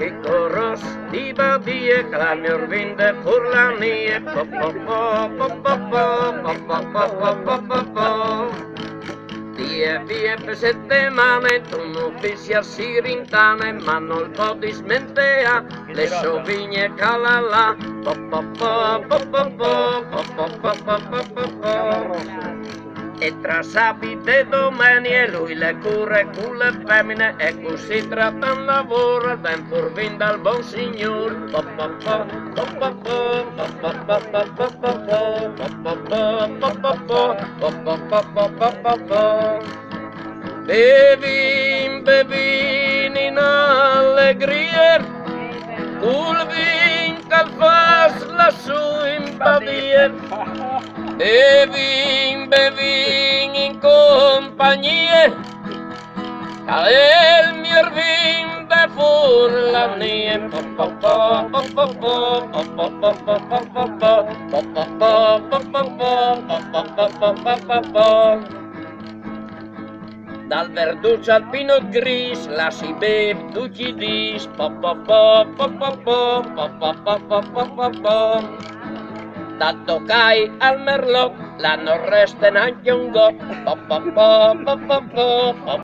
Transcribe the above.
Picoros di badie, clamior vinde furlanie, po po po po po po po po po po po. Vie per settimane, tu non fissi a Sirintane, ma non po' di smentea, le sovigne calala, po po po po po po po po po po po po. E tra sabato e domenica lui le cure con le femmine e così tratta un lavoro ben purvin dal buon signor. Po po po po po po po po po po po po po. Bevin, bevin in allegria, col vin cal fas lassù in Baviera. Bevin, bevin in compagnia, il mio vin de furlanie. Po po po po po po po po po po po po po po po. Dal verduccio al pinot gris la si beve tutti i dis. Po po po po po po po po po po po po. Dal Tokai al Merlot la non resta neanche un go. Po po po po po po.